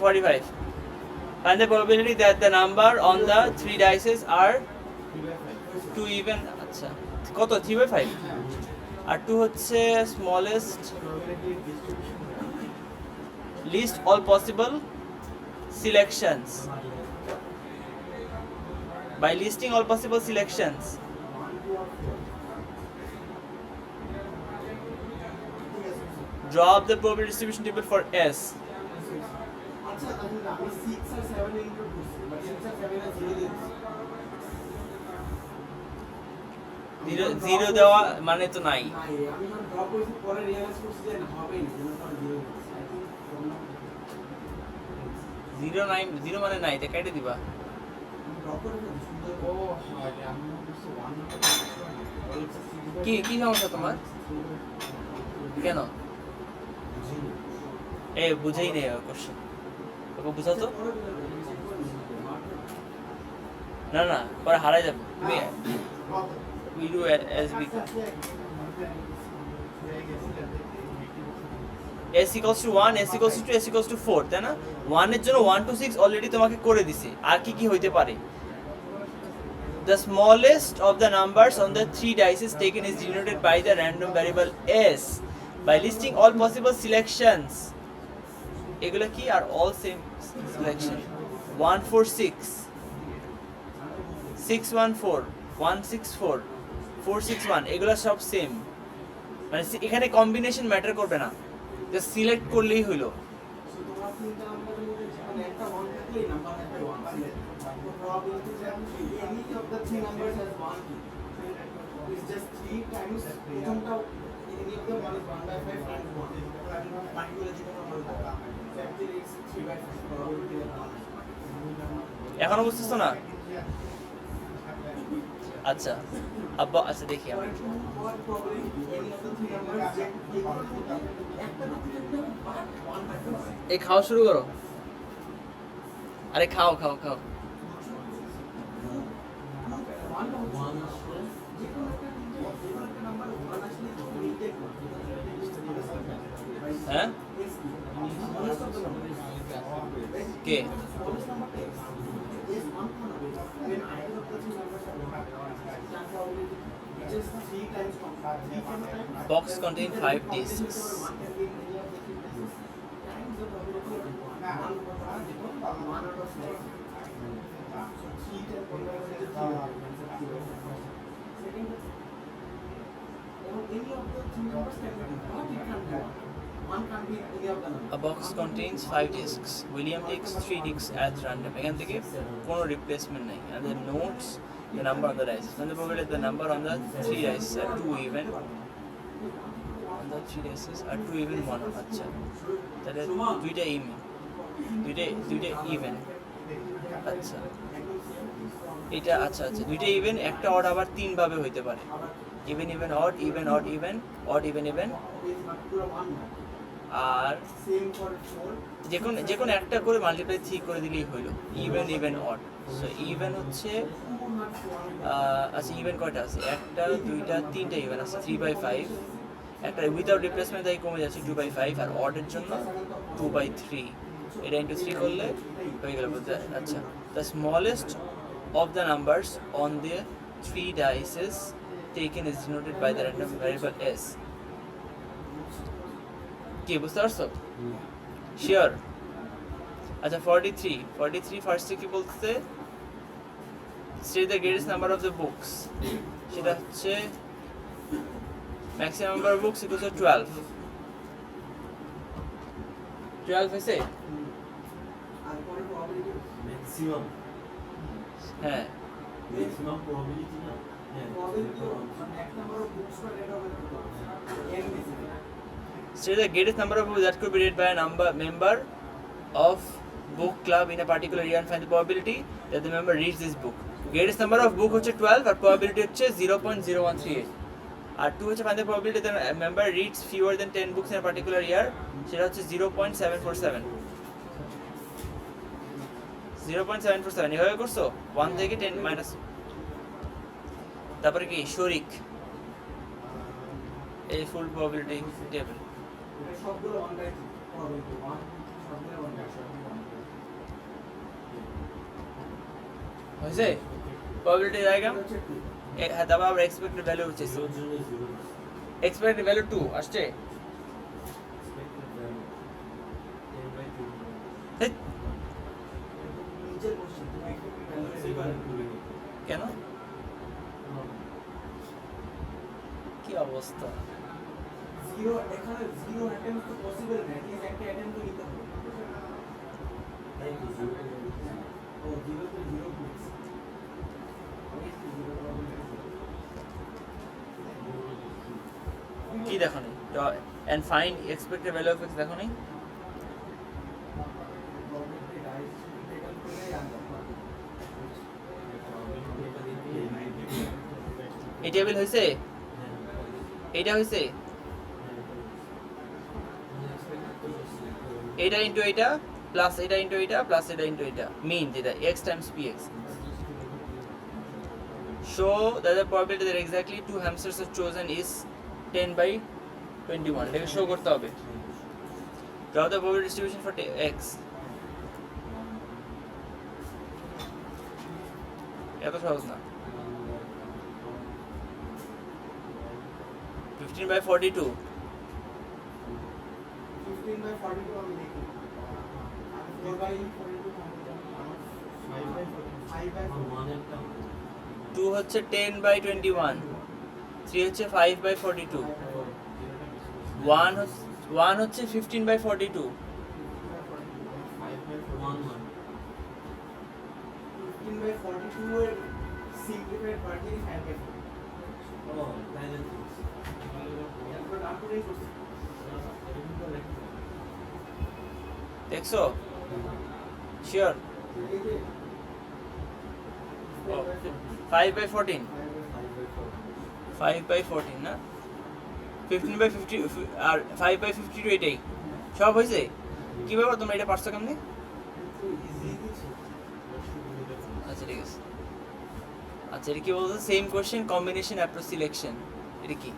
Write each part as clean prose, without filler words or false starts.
45. Find the probability that the number on the 3 dices are 2 even. আচ্ছা কত 3/5 আর 2 হচ্ছে smallest least all possible selections. By listing all possible selections, draw up the probability distribution table for S. Zero দেওয়া মানে তো নাই। Zero নাই, zero মানে নাই, এটা কেটে দিবা। কি কি সমস্যা তোমার? কেন এ বুঝেই নেই কোশ্চেন, ওকে বুঝাও তো। না না পরে হারাই যাবে। We do as we s equals to 1, s equals to 2, s equals to 4, তাই না? 1 এর জন্য 1 to 6 অলরেডি তোমাকে করে দিছি। আর কি কি হইতে পারে? The smallest of the numbers on the 3 dice taken is denoted by the random variable s by listing all possible selections. এগুলা কি? আর all same selection. 146 614 164 461 এগুলা সব সেম, মানে এখানে কম্বিনেশন ম্যাটার করবে না, জাস্ট সিলেক্ট করলেই হলো। এখনো বুঝতেছো না? আচ্ছা আব্বা, আচ্ছা দেখি আমি এই খাওয়া শুরু করো। আরে খাও খাও খাও। হ্যাঁ কে? Box contains 5 discs. A box contains 5 discs. William takes 3 discs at random. এখান থেকে কোনো রিপ্লেসমেন্ট নাই। And the notes the number on the dice. When the probability the number on the 3 dice are 2 even. On the 3 dice are 2 even 1. আচ্ছা তাহলে দুইটা even, দুইটা even. আচ্ছা এটা আচ্ছা আচ্ছা দুইটা ইভেন, একটা অড আবার 3 ভাবে হইতে পারে। Even even odd, even odd even, odd even even. আর যে কোনো একটা করে মাল্টিপ্লাই 3 করে দিলেই হইলো even even odd. So even হচ্ছে আচ্ছা ইভেন কয়টা আছে? একটা দুইটা তিনটা ইভেন আছে, 3/5। একটা উইদাউট রিপ্লেসমেন্ট তাই কমে যাচ্ছে 2/5। আর অডের জন্য 2/3। এটা ইন্টু 3 করলে হয়ে গেল বলতে। আচ্ছা the smallest of the numbers on the 3 dices taken is denoted by the random variable s. কি বুঝতে পারছো? শিওর? আচ্ছা 43 ফার্স্টে কি বলতে? state the greatest number of the books, সেটা হচ্ছে maximum number of books equals to 12 হয়েছে? ম্যাক্সিমাম, হ্যাঁ ম্যাক্সিমাম প্রবাবিলিটি না। state the greatest number of books that could be read by a member of book club in a particular year and find the probability that the member reads this book. Greatest number of book হচ্ছে 12 আর probability হচ্ছে 0.0138। আর 2 হচ্ছে find the probability that a member reads fewer than 10 books in a particular year, সেটা হচ্ছে 0.747। 0.747 এভাবে করছো 1 থেকে 10 minus. তারপরে কি শরিক, এই ফুল প্রবাবিলিটি টেবিল। হয়েছে প্রবাবিলিটি ডায়াগ্রাম হ্যাঁ তারপর আবার এক্সপেক্টেড ভ্যালু হচ্ছে জিরোর জন্য জিরো এক্সপেক্টেড ভ্যালু 2 আসছে হেৎ, কেন কি অবস্থা জিরো এখানে জিরো অ্যাটেম্প তো পসিবল না এটলিস্ট একটা অ্যাটেম্প তো নিতে হবে তাই তো জিরো ও জিরো তো জিরো প্লেস কি দেখো নি and find expected value of x দেখো নি এই টেবিল হয়েছে এইটা হয়েছে এটা ইনটু এটা প্লাস এটা ইনটু এটা প্লাস এটা ইনটু এটা মিন যেটা x Times px show that the probability that exactly two hamsters are chosen is 10/21 এটাকে শো করতে হবে draw the probability distribution for x এত সহজ না 15/42 15/42 আমি দেখি 4/42 5/42 2 হচ্ছে 10/21 3 হচ্ছে 5/42 1 হচ্ছে 15/42 15/42 এর সিম্পলিফাইড ভার্সন 5/4 ও তাই না এরপর আপনি করতে দেখছো শিওর 5/14 5/14 না 15/50 আর 5/52 এটাই সব হয়েছে কি ব্যাপার তোমরা এটা পারছো কেমনে আচ্ছা ঠিক আছে আচ্ছা এটা কি বলতো same question combination approach selection এটা কি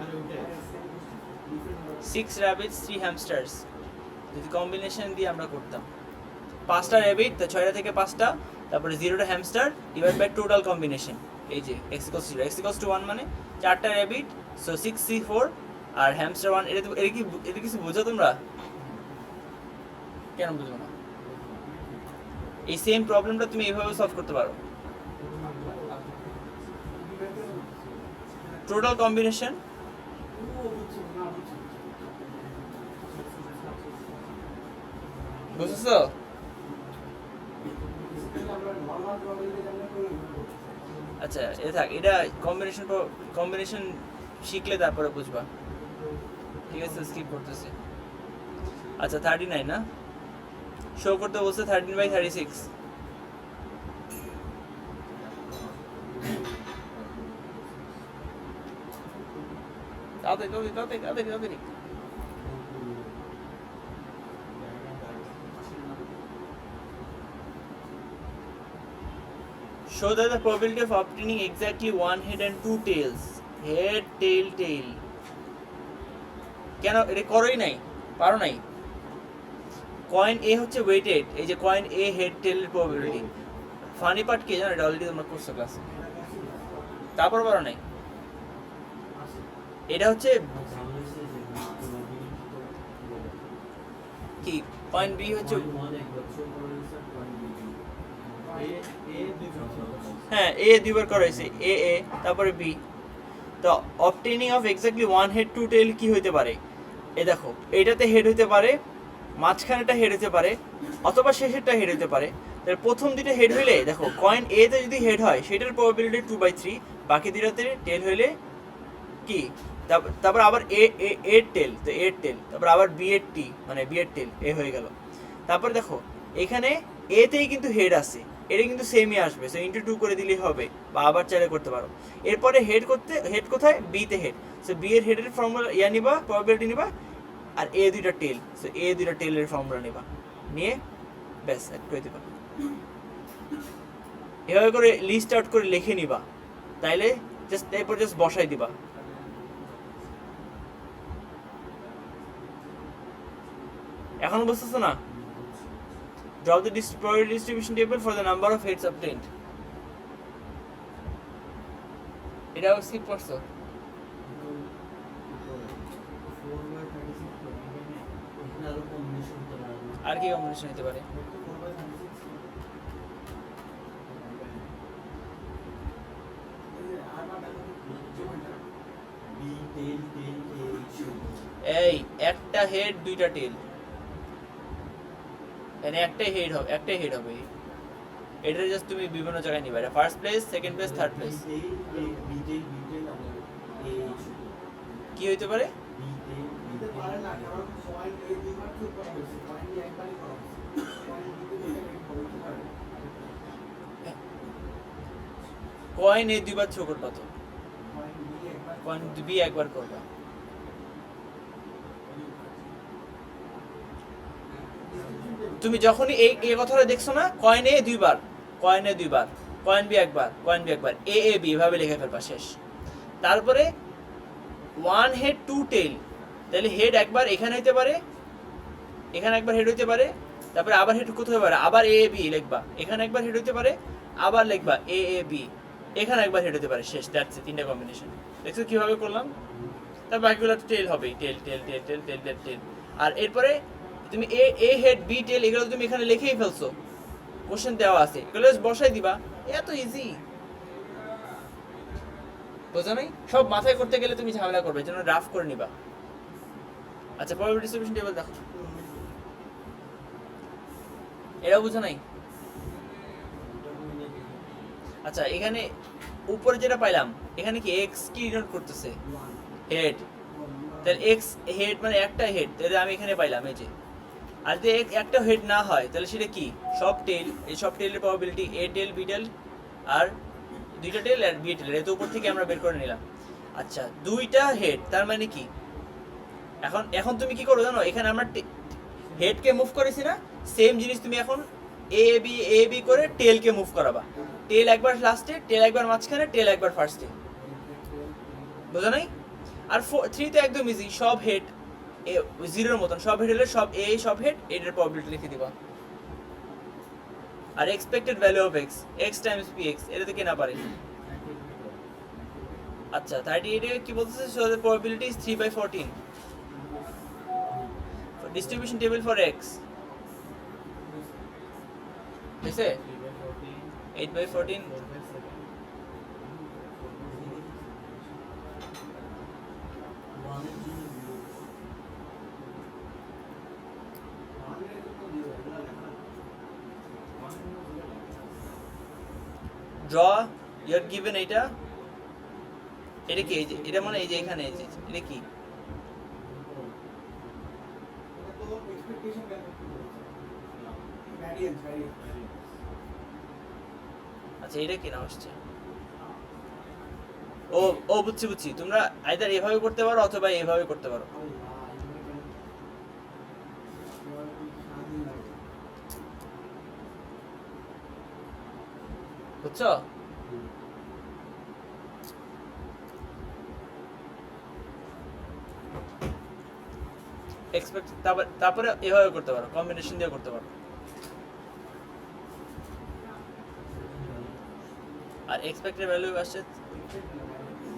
আরে ওটা 6 rabbits 3 hamsters যদি কম্বিনেশন দিয়ে আমরা করতাম 5টা র্যাবিট তো 6টা থেকে 5টা তারপরে 0টা hamster divide by total combination এই যে x = 0 x = 1 মানে 4টা র্যাবিট সো 6c4 আর হ্যামস্টার 1 এটা কিছু বুঝো তোমরা কেন বুঝো না এই সেম প্রবলেমটা তুমি এইভাবে সলভ করতে পারো টোটাল কম্বিনেশন বুঝছো আচ্ছা এ থাক এটা কম্বিনেশন শিখলে তারপরে বুঝবা ঠিক আছে স্কিপ করতেছি আচ্ছা 39 না শো করতে বলছে 13/36 তাড়াতাড়ি show that the probability of obtaining exactly one head and two tails head tail কেন এটা করোই নাই পারো নাই কয়েন এ হচ্ছে ওয়েটেড এই যে কয়েন এ হেড টেল এর প্রবাবিলিটি ফানি পার্ট কি জানো এটা অলরেডি তোমরা করছো ক্লাসে তারপর পারো নাই এটা হচ্ছে কি পয়েন্ট বি হচ্ছে হ্যাঁ এ দুইবার করা হয়েছে এ তারপরে বি তো obtaining of exactly one head two tail কি হইতে পারে এই দেখো এইটাতে হেড হইতে পারে মাঝখানেটা হেড হইতে পারে অথবা শেষেরটা হেড হইতে পারে তাহলে প্রথম দুটো হেড হইলে দেখো কয়েন এ তে যদি হেড হয় সেটার প্রবাবিলিটি 2/3 বাকি দুটাতে টেল হইলে কি তারপর আবার এর টেল তো এর টেল তারপর আবার বি এর টি মানে বি এর টেল এ হয়ে গেল তারপর দেখো এখানে এ তেই কিন্তু হেড আছে এটা কিন্তু সেমই আসবে সো ইনটু 2 করে দিলেই হবে বা আবার চাইলে করতে পারো এরপরে হেড কোথায় বি তে হেড সো বি এর হেডের ফর্মুলা নিবা প্রবাবিলিটি নিবা আর এ দুইটা টেল সো এ দুইটা টেলের ফর্মুলা নিবা নিয়ে ব্যাস একটু দিবা এভাবে করে লিস্ট আউট করে লিখে নিবা তাইলে জাস্ট এরপর জাস্ট বসাই দিবা এখন বুঝতেছো না? Draw the probability distribution table for the number of heads obtained. এটা আবার স্কিপ করছো? 4/36 তো এখানে আরো কম্বিনেশন করা হবে। আর কি কম্বিনেশন হতে পারে? 4/36 আর বাটা যেমনটা বি টেল টেল এই একটা হেড দুইটা টেল, মানে একটাই হেড হবে। এটা জাস্ট তুমি বিভিন্ন জায়গায় নিবা, এটা first place, second place, third place. বি টেল আমার এইচ কি হইতে পারে? বি টেল দিতে পারে না, কারণ পয়েন্ট এ দুইবার চুজ করা হয়েছে, পয়েন্ট বি একবারই করা হয়েছে, পয়েন্ট বি তে দুইটা হেড হতে পারে। কয়েন এ দুইবার থ্রো করবা তো, পয়েন্ট বি একবার কয়েন বি একবার করবা। তুমি যখনই এই কথাটা দেখছো না, কয়েন এ দুইবার, কয়েন বি একবার, এ এ বি এভাবে লিখে ফেলবা, শেষ। তারপরে ওয়ান হেড টু টেল, তাহলে হেড একবার এখানে হইতে পারে, এখানে একবার হেড হইতে পারে, তারপরে আবার হেড কোথায় হতে পারে, আবার এ বি লিখবা, এখানে একবার হেড হইতে পারে, আবার লিখবা এ এ বি, এখানে একবার হেড হতে পারে, শেষ। দ্যাটস ইট, তিনটা কম্বিনেশন। দেখছো কিভাবে করলাম? তারপর বাকিগুলো টেল হবে, টেল টেল টেল টেল টেল টেল টেল। আর এরপরে তুমি এ হেড বি টেল এগুলো তুমি এখানে লিখেই ফেলছো, কোশ্চেন দেওয়া আছে, এগুলো বসাই দিবা, এত ইজি। বোঝা নাই? সব মাথায় করতে গেলে তুমি ঝামেলা করবে, যেন ড্রাফট করে নিবা। আচ্ছা, প্রবাবিলিটি ডিস্ট্রিবিউশন টেবিল দেখো, এটাও বুঝা নাই? আচ্ছা, এখানে উপরে যেটা পাইলাম, এখানে কি এক্স কি ডিনোট করতেছে? হেড। তাহলে এক্স হেড মানে একটা হেড, তাহলে আমি এখানে পাইলাম এই যে। আর যদি একটা হেড না হয় তাহলে সেটা কি? সব টেল, এই সব টেলের প্রবাবিলিটি এ টেল বি টেল আর দুইটা টেল আর বি টেল, এর উপর থেকে আমরা বের করে নিলাম। আচ্ছা, দুইটা হেড তার মানে কি? এখন তুমি কি করো জানো? এখানে আমরা হেডকে মুভ করেছি না, সেম জিনিস তুমি এখন এ বি করে টেলকে মুভ করাবা। টেল একবার লাস্টে, টেল একবার মাঝখানে, টেল একবার ফার্স্টে। বোঝা নাই? আর 3 তে একদম ইজি, সব হেড জিরোর মতন, সব হেড হলে সব এ সব হেড, এটার প্রবাবিলিটি লিখে দিবা। আর expected value of X, X times P X, এটা তো কে না পারে। আচ্ছা, 38 এ কি বলতেছে? So the probability is 3/14 distribution table for x. বুঝছে? 8/14 ওয়ানের জন্য ড্র ইউর গিভেন, এটা কি? এই যে এটা মানে এই যে এখানে এই যে এটা কি? এটা তো এক্সপেকটেশন ক্যালকুলেট করেছে, ভ্যারিয়েন্স। আচ্ছা, এটা কি না আসছে? ও বুঝছি, তোমরা আইদার এভাবে করতে পারো অথবা এভাবে করতে পারো। বুঝছো? এক্সপেক্ট, তারপরে এভাবে করতে পারো, কম্বিনেশন দিয়ে করতে পারো। আর এক্সপেক্টেড ভ্যালু আসছে,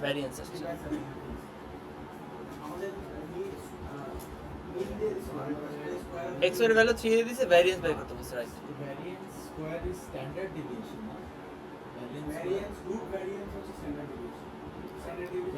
ভ্যারিয়েন্স আসছে। এক্স এর ভ্যালু 3 দিয়ে দিয়েছে, ভ্যারিয়েন্স বের করতে বলছে, right? Variance square is standard deviation, no? variance root variance হচ্ছে স্ট্যান্ডার্ড ডেভিয়েশন। Standard deviation